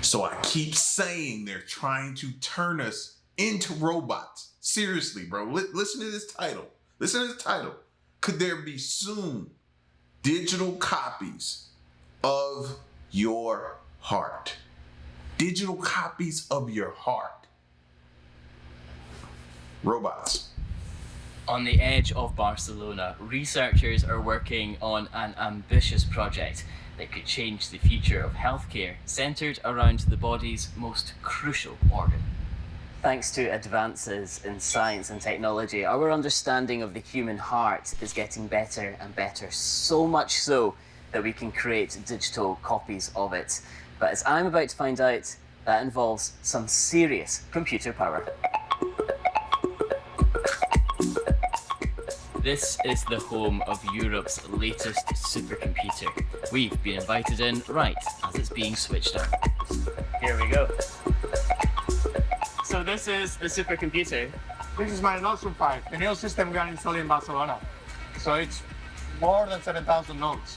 So I keep saying they're trying to turn us into robots. Seriously, bro. Listen to this title. Listen to this title. Could there be soon digital copies of your heart? Digital copies of your heart. Robots. On the edge of Barcelona, researchers are working on an ambitious project that could change the future of healthcare, centered around the body's most crucial organ. Thanks to advances in science and technology, our understanding of the human heart is getting better and better, so much so that we can create digital copies of it. But as I'm about to find out, that involves some serious computer power. This is the home of Europe's latest supercomputer. We've been invited in right as it's being switched on. Here we go. So this is the supercomputer. This is my Node 5, the new system we are installing in Barcelona. So it's more than 7,000 nodes.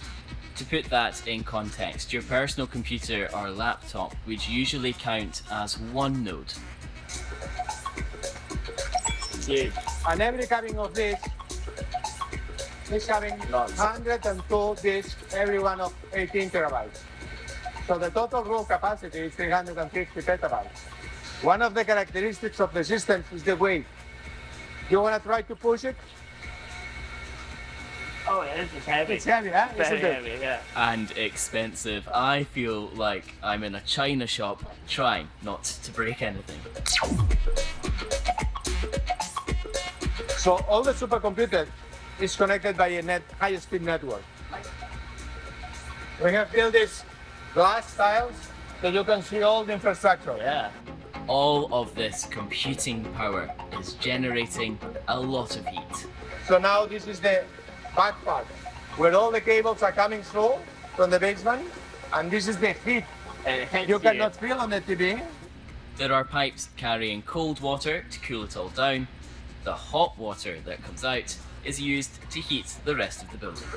To put that in context, your personal computer or laptop would usually count as one node. Yes. And every cabin of this is having 102 disks, every one of 18 terabytes. So the total room capacity is 350 petabytes. One of the characteristics of the system is the weight. You want to try to push it? Oh, yeah, this is heavy. It's heavy, huh? Very heavy, yeah. And expensive. I feel like I'm in a china shop trying not to break anything. So all the supercomputer is connected by a high-speed network. We have built these glass tiles so you can see all the infrastructure. Yeah. All of this computing power is generating a lot of heat. So now this is the back part, where all the cables are coming through from the basement, and this is the heat you cannot feel on the TV. There are pipes carrying cold water to cool it all down. The hot water that comes out is used to heat the rest of the building.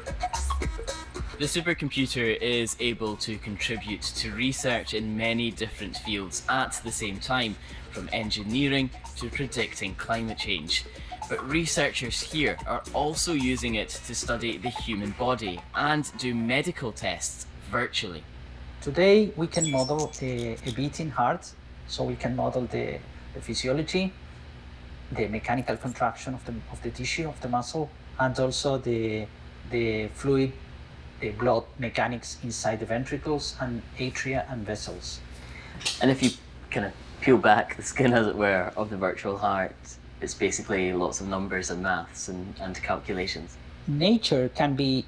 The supercomputer is able to contribute to research in many different fields at the same time, from engineering to predicting climate change. But researchers here are also using it to study the human body and do medical tests virtually. Today we can model a beating heart, so we can model the physiology, the mechanical contraction of the tissue, of the muscle, and also the fluid, the blood mechanics inside the ventricles and atria and vessels. And if you kind of peel back the skin, as it were, of the virtual heart, it's basically lots of numbers and maths and calculations. Nature can be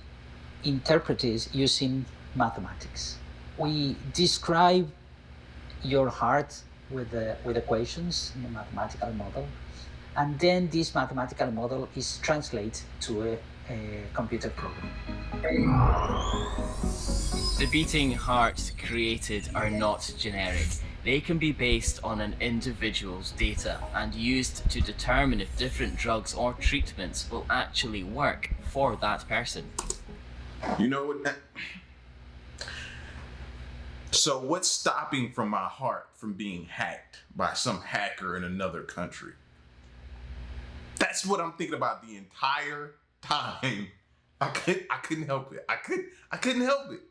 interpreted using mathematics. We describe your heart with equations in a mathematical model, and then this mathematical model is translated to a computer program. The beating hearts created are not generic. They can be based on an individual's data and used to determine if different drugs or treatments will actually work for that person. You know what? So what's stopping from my heart from being hacked by some hacker in another country? That's what I'm thinking about the entire time. I couldn't help it. I couldn't help it.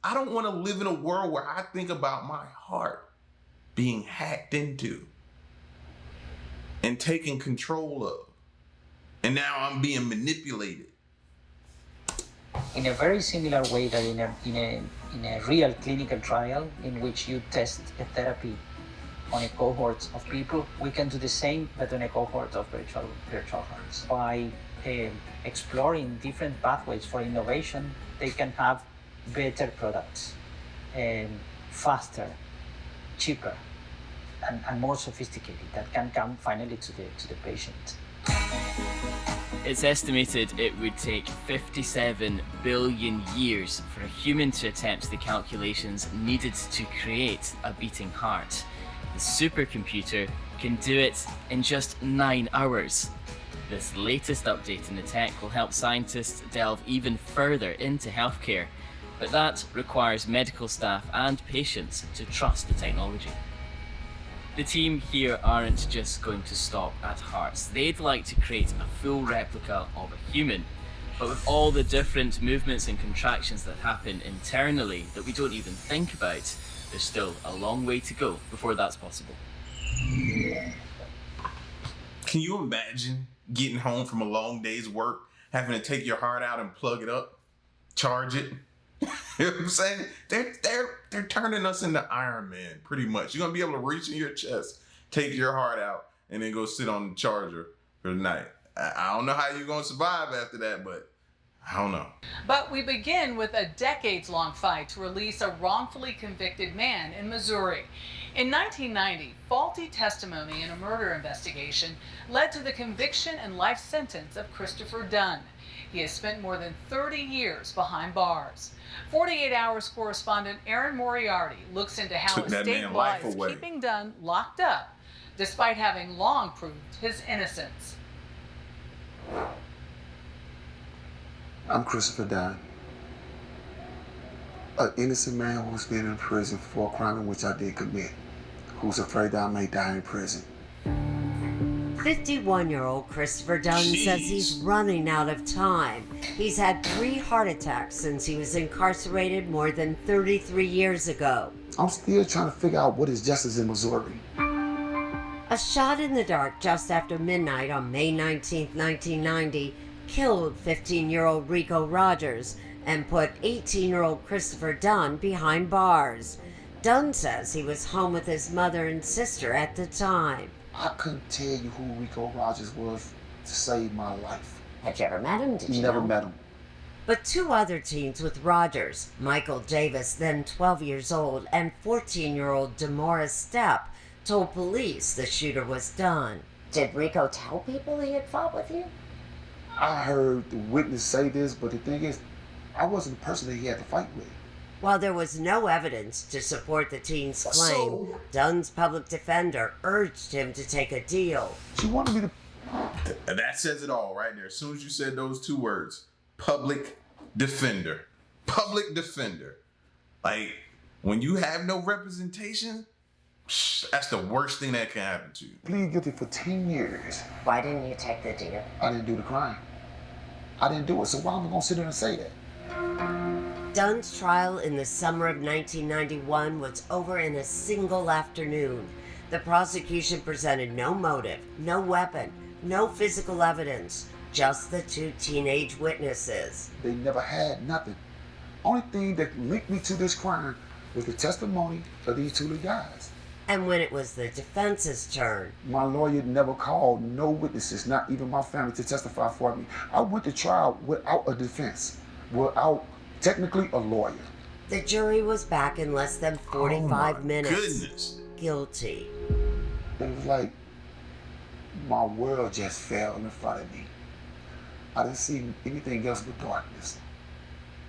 I don't want to live in a world where I think about my heart being hacked into and taken control of. And now I'm being manipulated. In a very similar way that in a real clinical trial in which you test a therapy on a cohort of people, we can do the same but on a cohort of virtual hearts. By exploring different pathways for innovation, they can have better products, faster, cheaper, and more sophisticated, that can come finally to the patient. It's estimated it would take 57 billion years for a human to attempt the calculations needed to create a beating heart. The supercomputer can do it in just 9 hours. This latest update in the tech will help scientists delve even further into healthcare, But that requires medical staff and patients to trust the technology. The team here aren't just going to stop at hearts. They'd like to create a full replica of a human, but with all the different movements and contractions that happen internally that we don't even think about, there's still a long way to go before that's possible. Can you imagine getting home from a long day's work, having to take your heart out and plug it up, charge it? You know what I'm saying? They're turning us into Iron Man, pretty much. You're gonna be able to reach in your chest, take your heart out, and then go sit on the charger for the night. I don't know how you're gonna survive after that, but I don't know. But we begin with a decades-long fight to release a wrongfully convicted man in Missouri. In 1990, faulty testimony in a murder investigation led to the conviction and life sentence of Christopher Dunn. He has spent more than 30 years behind bars. 48 Hours correspondent Aaron Moriarty looks into how a state law is keeping Dunn locked up, despite having long proved his innocence. I'm Christopher Dunn, an innocent man who's been in prison for a crime in which I did commit, who's afraid that I may die in prison. 51-year-old Christopher Dunn says he's running out of time. He's had 3 heart attacks since he was incarcerated more than 33 years ago. I'm still trying to figure out what is justice in Missouri. A shot in the dark just after midnight on May 19, 1990, killed 15-year-old Rico Rogers and put 18-year-old Christopher Dunn behind bars. Dunn says he was home with his mother and sister at the time. I couldn't tell you who Rico Rogers was to save my life. Had you ever met him? Did you Never know? met him. But 2 other teens with Rogers, Michael Davis, then 12 years old, and 14-year-old Demoris Stepp, told police the shooter was Dunn. Did Rico tell people he had fought with you? I heard the witness say this, but the thing is, I wasn't the person that he had to fight with. While there was no evidence to support the teen's claim, Dunn's public defender urged him to take a deal. She wanted me to... And that says it all right there. As soon as you said those 2 words, public defender. Public defender. Like, when you have no representation, that's the worst thing that can happen to you. Plead guilty for 10 years. Why didn't you take the deal? I didn't do the crime. I didn't do it, so why am I going to sit there and say that? Dunn's trial in the summer of 1991 was over in a single afternoon. The prosecution presented no motive, no weapon, no physical evidence, just the 2 teenage witnesses. They never had nothing. Only thing that linked me to this crime was the testimony of these 2 little guys. And when it was the defense's turn, My lawyer never called no witnesses, not even my family, to testify for me. I went to trial without a defense, without technically a lawyer. the jury was back in less than 45 minutes. Goodness. Guilty. It was like my world just fell in front of me. I didn't see anything else but darkness.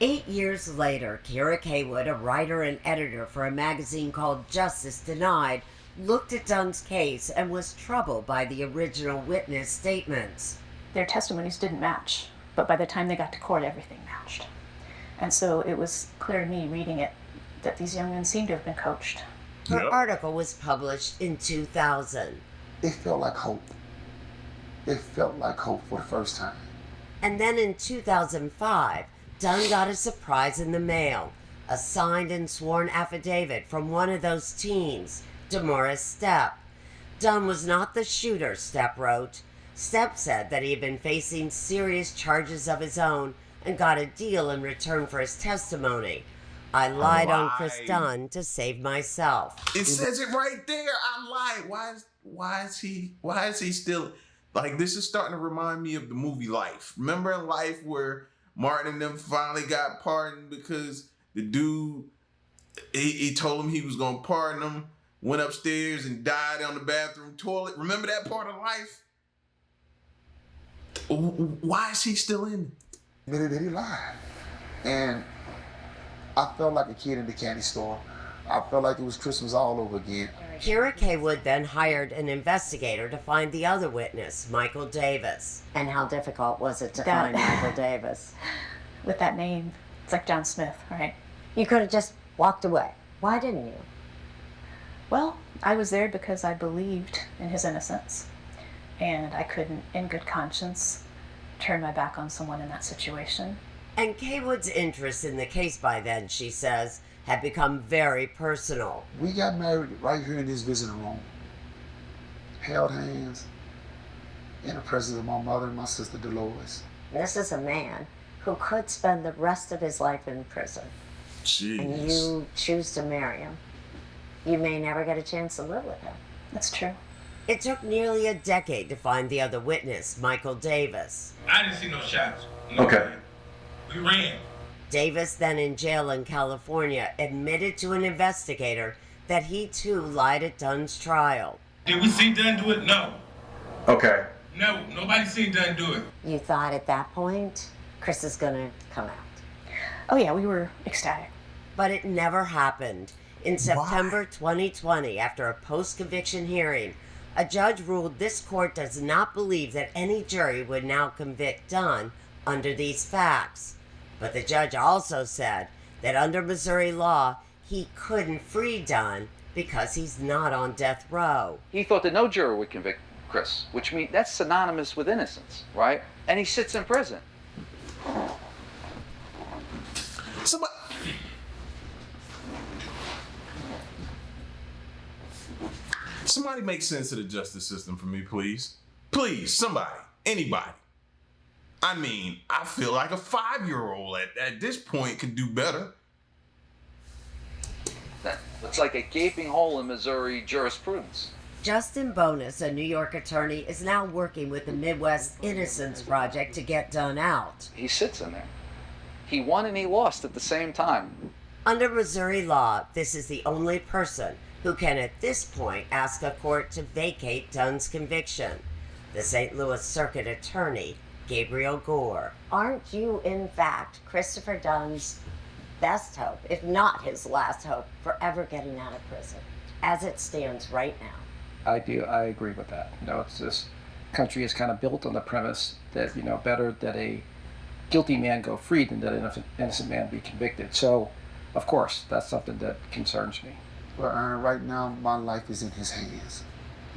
8 years later, Kira Kaywood, a writer and editor for a magazine called Justice Denied, looked at Dunn's case and was troubled by the original witness statements. Their testimonies didn't match, but by the time they got to court, everything matched. And so it was clear to me, reading it, that these young men seemed to have been coached. Her article was published in 2000. It felt like hope. It felt like hope for the first time. And then in 2005, Dunn got a surprise in the mail, a signed and sworn affidavit from one of those teens, Demoris Stepp. Dunn was not the shooter, Stepp wrote. Stepp said that he had been facing serious charges of his own and got a deal in return for his testimony. I lied on Chris Dunn to save myself. It says it right there. I lied. Why is he still like, this is starting to remind me of the movie Life. Remember in Life where Martin and them finally got pardoned because the dude, he told him he was going to pardon him, went upstairs and died on the bathroom toilet. Remember that part of Life? Why is he still in it? Admitted that he lied. And I felt like a kid in the candy store. I felt like it was Christmas all over again. Kira Kaywood then hired an investigator to find the other witness, Michael Davis. And how difficult was it to find Michael Davis? With that name, It's like John Smith, right? You could have just walked away. Why didn't you? Well, I was there because I believed in his innocence, and I couldn't, in good conscience, turn my back on someone in that situation. And Kaywood's interest in the case by then, she says, had become very personal. We got married right here in this visiting room. Held hands in the presence of my mother and my sister Dolores. This is a man who could spend the rest of his life in prison. Jeez. And you choose to marry him. You may never get a chance to live with him. That's true. It took nearly a decade to find the other witness, Michael Davis. I didn't see no shots. No Okay. man. We ran. Davis, then in jail in California, admitted to an investigator that he too lied at Dunn's trial. Did we see Dunn do it? No. Okay. No, nobody seen Dunn do it. You thought at that point, Chris is going to come out. Oh yeah, we were ecstatic. But it never happened. In September 2020, after a post-conviction hearing, a judge ruled this court does not believe that any jury would now convict Dunn under these facts. But the judge also said that under Missouri law, he couldn't free Dunn because he's not on death row. He thought that no juror would convict Chris, which means that's synonymous with innocence, right? And he sits in prison. Somebody make sense of the justice system for me, please. Please, somebody, anybody. I mean, I feel like a 5-year-old at this point could do better. It's like a gaping hole in Missouri jurisprudence. Justin Bonus, a New York attorney, is now working with the Midwest Innocence Project to get Dunn out. He sits in there. He won and he lost at the same time. Under Missouri law, this is the only person who can at this point ask a court to vacate Dunn's conviction. The St. Louis Circuit Attorney, Gabriel Gore. Aren't you, in fact, Christopher Dunn's best hope, if not his last hope, for ever getting out of prison, as it stands right now? I agree with that. It's this country is kind of built on the premise that, better that a guilty man go free than that an innocent man be convicted. So, of course, that's something that concerns me. Well, Aaron, right now, my life is in his hands.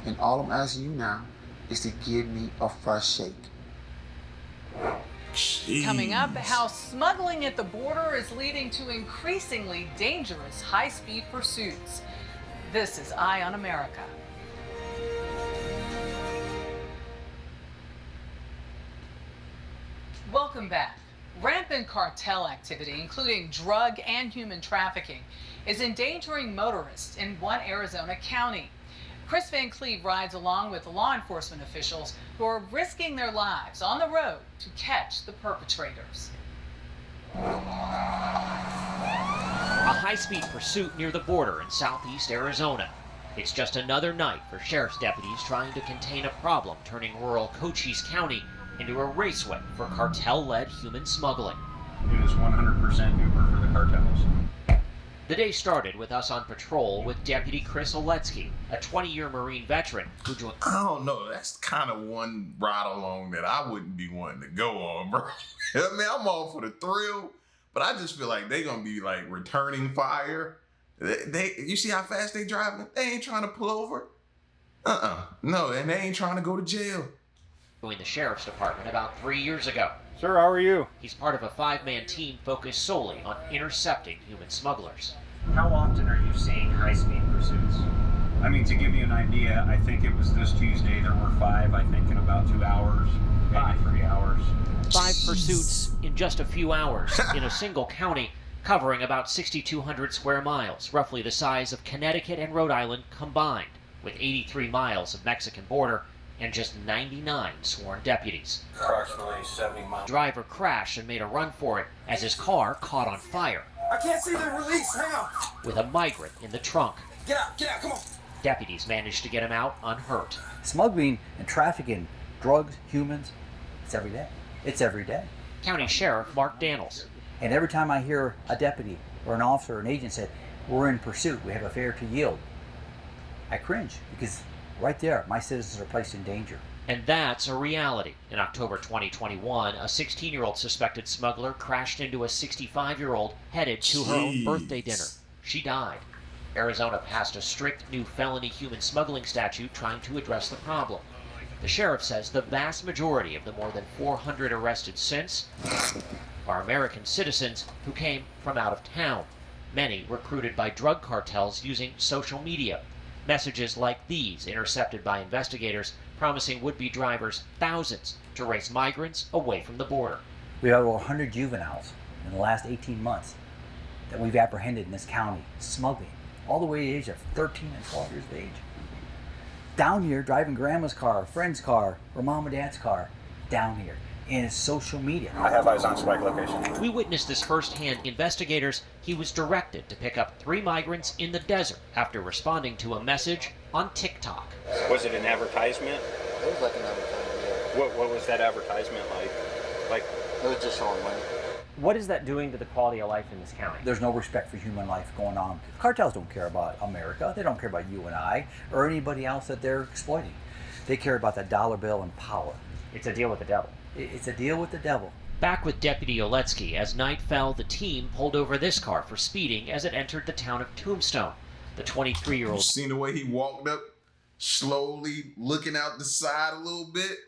And all I'm asking you now is to give me a fresh shake. Jeez. Coming up, how smuggling at the border is leading to increasingly dangerous high-speed pursuits. This is Eye on America. Welcome back. Rampant cartel activity, including drug and human trafficking, is endangering motorists in one Arizona county. Chris Van Cleve rides along with law enforcement officials who are risking their lives on the road to catch the perpetrators. A high-speed pursuit near the border in southeast Arizona. It's just another night for sheriff's deputies trying to contain a problem turning rural Cochise County into a raceway for cartel-led human smuggling. It is 100% Uber for the cartels. The day started with us on patrol with Deputy Chris Oletsky, a 20-year Marine veteran who joined... I don't know. That's kind of one ride along that I wouldn't be wanting to go on, bro. I mean, I'm all for the thrill, but I just feel like they're going to be like returning fire. You see how fast they driving? They ain't trying to pull over. No, and they ain't trying to go to jail. Joined the sheriff's department about 3 years ago. Sir, how are you? He's part of a 5-man team focused solely on intercepting human smugglers. How often are you seeing high-speed pursuits? I mean, to give you an idea, I think it was this Tuesday there were 5, I think, in about 2 hours, maybe 3 hours. 5 pursuits in just a few hours in a single county, covering about 6,200 square miles, roughly the size of Connecticut and Rhode Island combined, with 83 miles of Mexican border and just 99 sworn deputies. Approximately 70 miles. Driver crashed and made a run for it as his car caught on fire. I can't see the release. Hang on. With a migrant in the trunk. Get out, come on. Deputies managed to get him out unhurt. Smuggling and trafficking drugs, humans, it's every day. It's every day. County Sheriff Mark Daniels. And every time I hear a deputy or an officer or an agent say, we're in pursuit, we have a fare to yield, I cringe because right there, my citizens are placed in danger. And that's a reality. In October 2021, a 16-year-old suspected smuggler crashed into a 65-year-old headed to her own birthday dinner. She died. Arizona passed a strict new felony human smuggling statute trying to address the problem. The sheriff says the vast majority of the more than 400 arrested since are American citizens who came from out of town, many recruited by drug cartels using social media. Messages like these intercepted by investigators promising would-be drivers thousands to race migrants away from the border. We have over 100 juveniles in the last 18 months that we've apprehended in this county, smuggling, all the way to the age of 13 and 12 years of age. Down here, driving grandma's car, a friend's car, or mom and dad's car, down here. And it's social media. I have eyes on Spike location. We witnessed this firsthand. Investigators, he was directed to pick up 3 migrants in the desert after responding to a message on TikTok. Was it an advertisement? It was like an advertisement, What was that advertisement like? It was just showing money. What is that doing to the quality of life in this county? There's no respect for human life going on. Cartels don't care about America. They don't care about you and I or anybody else that they're exploiting. They care about that dollar bill and power. It's a deal with the devil. It's a deal with the devil. Back with Deputy Oletsky, as night fell, the team pulled over this car for speeding as it entered the town of Tombstone. The 23-year-old... Seen the way he walked up, slowly looking out the side a little bit?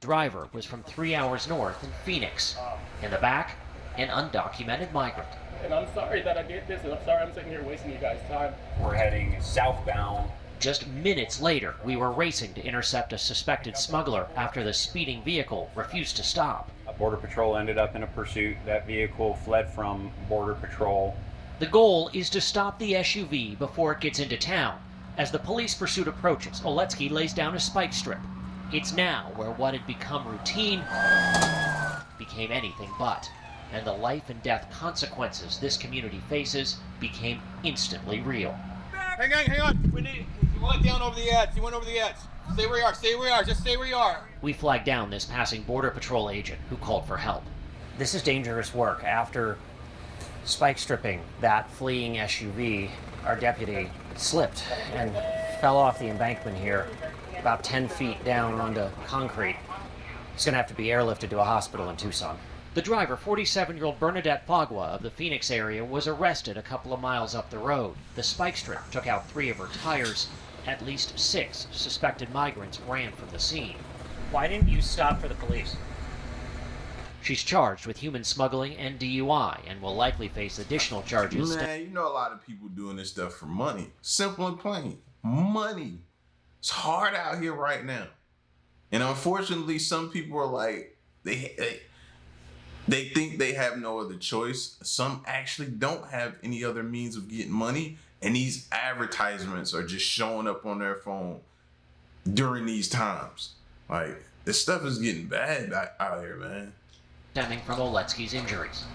Driver was from 3 hours north in Phoenix. In the back, an undocumented migrant. And I'm sorry that I did this, and I'm sorry I'm sitting here wasting you guys' time. We're heading southbound. Just minutes later, we were racing to intercept a suspected smuggler after the speeding vehicle refused to stop. Border Patrol ended up in a pursuit. That vehicle fled from Border Patrol. The goal is to stop the SUV before it gets into town. As the police pursuit approaches, Oletsky lays down a spike strip. It's now where what had become routine became anything but. And the life and death consequences this community faces became instantly real. Hang on. You went down over the edge. You went over the edge. Stay where you are. Just stay where you are. We flagged down this passing Border Patrol agent who called for help. This is dangerous work. After spike stripping that fleeing SUV, our deputy slipped and fell off the embankment here about 10 feet down onto concrete. He's going to have to be airlifted to a hospital in Tucson. The driver, 47-year-old Bernadette Fagua of the Phoenix area, was arrested a couple of miles up the road. The spike strip took out 3 of her tires. At least 6 suspected migrants ran from the scene. Why didn't you stop for the police? She's charged with human smuggling and DUI and will likely face additional charges. Man, you know a lot of people doing this stuff for money. Simple and plain. Money. It's hard out here right now. And unfortunately, some people are like, they think they have no other choice. Some actually don't have any other means of getting money. And these advertisements are just showing up on their phone during these times. Like, this stuff is getting bad out here, man. Stemming from Oletsky's injuries.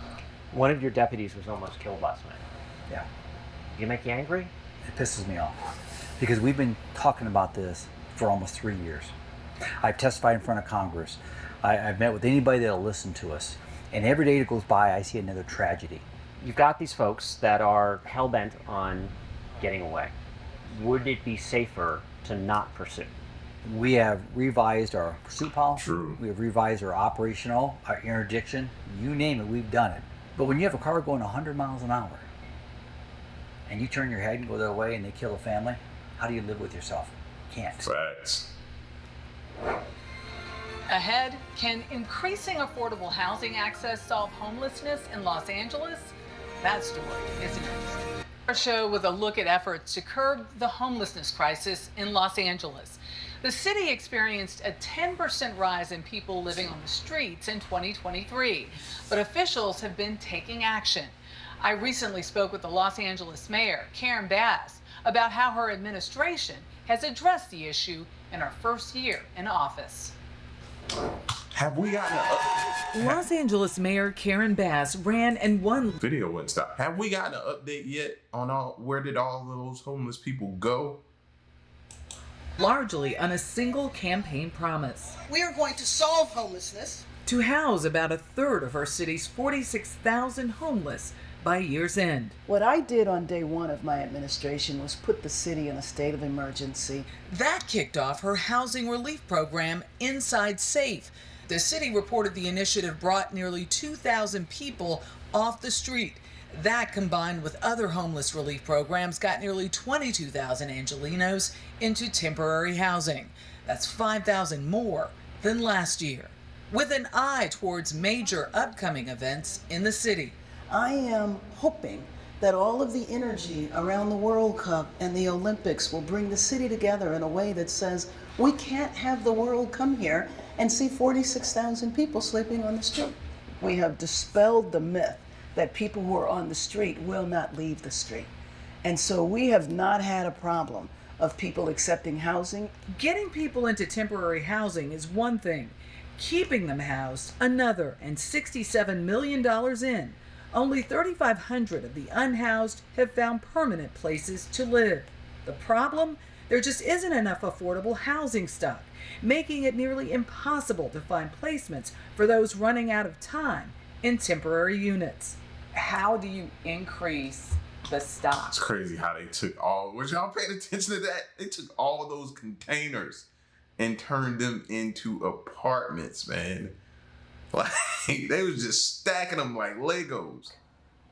One of your deputies was almost killed last night. Yeah. You make you angry? It pisses me off because we've been talking about this for almost 3 years. I've testified in front of Congress. I've met with anybody that'll listen to us. And every day that goes by, I see another tragedy. You've got these folks that are hell-bent on getting away. Would it be safer to not pursue? We have revised our pursuit policy. True. We have revised our operational, our interdiction. You name it, we've done it. But when you have a car going 100 miles an hour and you turn your head and go their way and they kill a family, how do you live with yourself? You can't. Facts. Ahead, can increasing affordable housing access solve homelessness in Los Angeles? That story is next. Our show with a look at efforts to curb the homelessness crisis in Los Angeles. The city experienced a 10% rise in people living on the streets in 2023, but officials have been taking action. I recently spoke with the Los Angeles mayor, Karen Bass, about how her administration has addressed the issue in her first year in office. Have we gotten Los Angeles Mayor Karen Bass ran and won. Video wouldn't stop. Have we gotten an update yet on where did all of those homeless people go? Largely on a single campaign promise. We are going to solve homelessness. To house about a third of our city's 46,000 homeless by year's end. What I did on day one of my administration was put the city in a state of emergency. That kicked off her housing relief program, Inside Safe. The city reported the initiative brought nearly 2,000 people off the street. That, combined with other homeless relief programs, got nearly 22,000 Angelenos into temporary housing. That's 5,000 more than last year, with an eye towards major upcoming events in the city. I am hoping that all of the energy around the World Cup and the Olympics will bring the city together in a way that says we can't have the world come here and see 46,000 people sleeping on the street. We have dispelled the myth that people who are on the street will not leave the street. And so we have not had a problem of people accepting housing. Getting people into temporary housing is one thing, keeping them housed another, and $67 million in, only 3,500 of the unhoused have found permanent places to live. The problem? There just isn't enough affordable housing stock, making it nearly impossible to find placements for those running out of time in temporary units. How do you increase the stock? It's crazy how they took all, was y'all paying attention to that? They took all of those containers and turned them into apartments, man. Like, they was just stacking them like Legos.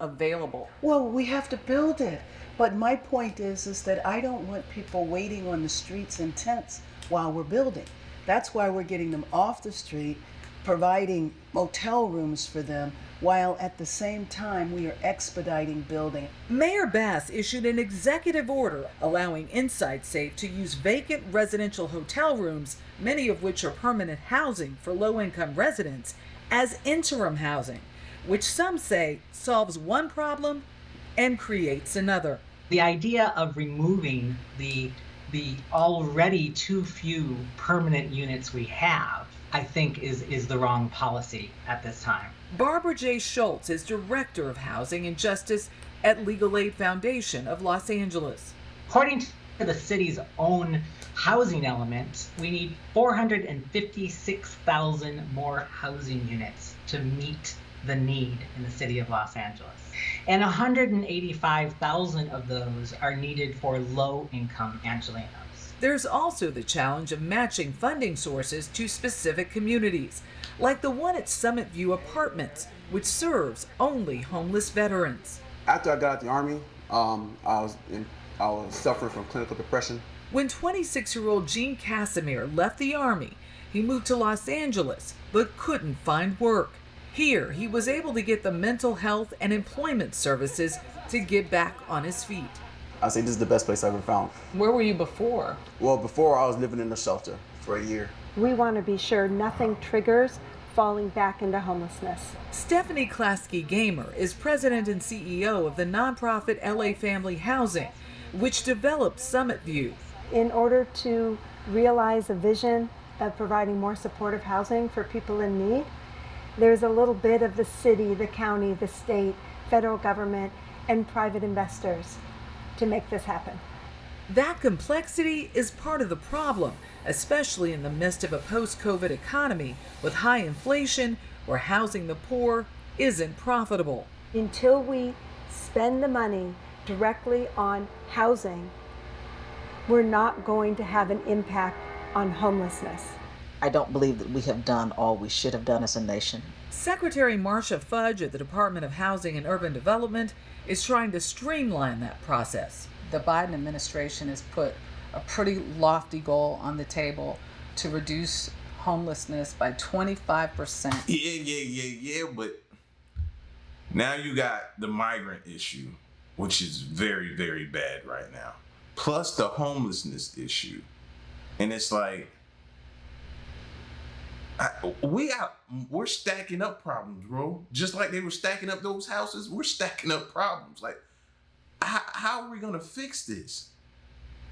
Available. Well, we have to build it. But my point is that I don't want people waiting on the streets in tents while we're building. That's why we're getting them off the street, providing motel rooms for them, while at the same time we are expediting building. Mayor Bass issued an executive order allowing Inside Safe to use vacant residential hotel rooms, many of which are permanent housing for low-income residents, as interim housing, which some say solves one problem and creates another. The idea of removing the already too few permanent units we have, I think is the wrong policy at this time. Barbara J. Schultz is Director of Housing and Justice at Legal Aid Foundation of Los Angeles. According to the city's own housing element, we need 456,000 more housing units to meet the need in the city of Los Angeles. And 185,000 of those are needed for low-income Angelenos. There's also the challenge of matching funding sources to specific communities, like the one at Summit View Apartments, which serves only homeless veterans. After I got out the Army, I was suffering from clinical depression. When 26-year-old Gene Casimir left the Army, he moved to Los Angeles, but couldn't find work. Here, he was able to get the mental health and employment services to get back on his feet. I say this is the best place I ever found. Where were you before? Well, before I was living in a shelter for a year. We want to be sure nothing triggers falling back into homelessness. Stephanie Klasky Gamer is president and CEO of the nonprofit LA Family Housing, which developed Summit View. In order to realize a vision of providing more supportive housing for people in need, there's a little bit of the city, the county, the state, federal government, and private investors to make this happen. That complexity is part of the problem, especially in the midst of a post-COVID economy with high inflation where housing the poor isn't profitable. Until we spend the money directly on housing, we're not going to have an impact on homelessness. I don't believe that we have done all we should have done as a nation. Secretary Marcia Fudge at the Department of Housing and Urban Development is trying to streamline that process. The Biden administration has put a pretty lofty goal on the table to reduce homelessness by 25%. Yeah, but now you got the migrant issue, which is very, very bad right now, plus the homelessness issue. And it's like, we're stacking up problems, bro. Just like they were stacking up those houses, we're stacking up problems. Like, how are we gonna fix this?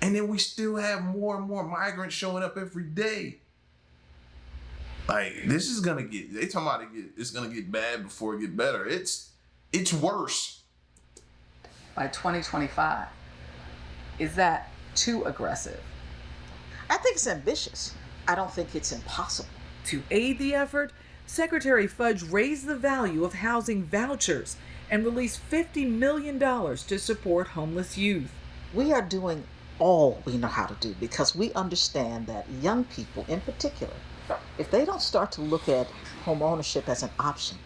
And then we still have more and more migrants showing up every day. Like, this is gonna get, they talking about it's gonna get bad before it get better. It's worse. By 2025, is that too aggressive? I think it's ambitious. I don't think it's impossible. To aid the effort, Secretary Fudge raised the value of housing vouchers, and released $50 million to support homeless youth. We are doing all we know how to do because we understand that young people in particular, if they don't start to look at home ownership as an option,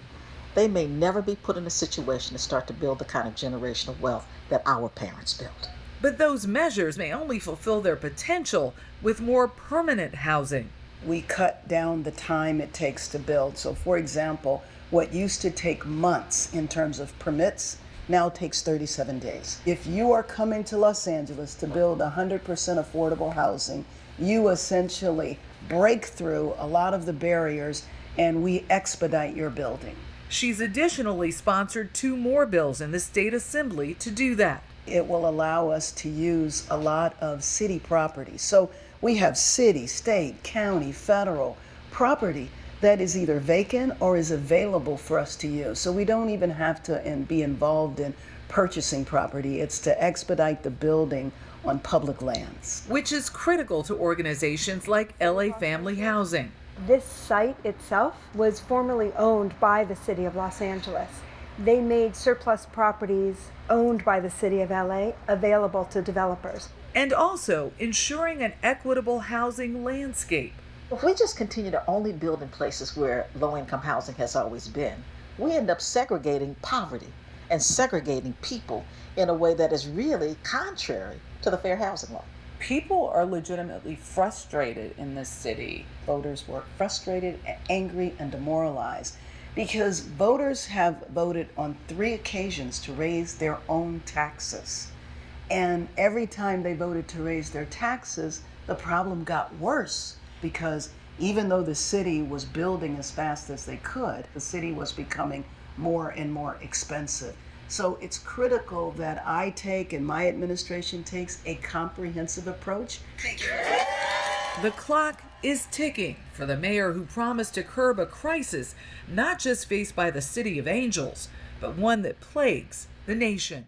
they may never be put in a situation to start to build the kind of generational wealth that our parents built. But those measures may only fulfill their potential with more permanent housing. We cut down the time it takes to build. So, for example, what used to take months in terms of permits now takes 37 days. If you are coming to Los Angeles to build 100% affordable housing, you essentially break through a lot of the barriers and we expedite your building. She's additionally sponsored 2 more bills in the state assembly to do that. It will allow us to use a lot of city property. So we have city, state, county, federal property that is either vacant or is available for us to use. So we don't even have to be involved in purchasing property. It's to expedite the building on public lands. Which is critical to organizations like LA Family Housing. This site itself was formerly owned by the City of Los Angeles. They made surplus properties owned by the City of LA available to developers. And also ensuring an equitable housing landscape. If we just continue to only build in places where low-income housing has always been, we end up segregating poverty and segregating people in a way that is really contrary to the fair housing law. People are legitimately frustrated in this city. Voters were frustrated, angry, and demoralized because voters have voted on 3 occasions to raise their own taxes. And every time they voted to raise their taxes, the problem got worse because even though the city was building as fast as they could, the city was becoming more and more expensive. So it's critical that I take and my administration takes a comprehensive approach. The clock is ticking for the mayor who promised to curb a crisis not just faced by the City of Angels, but one that plagues the nation.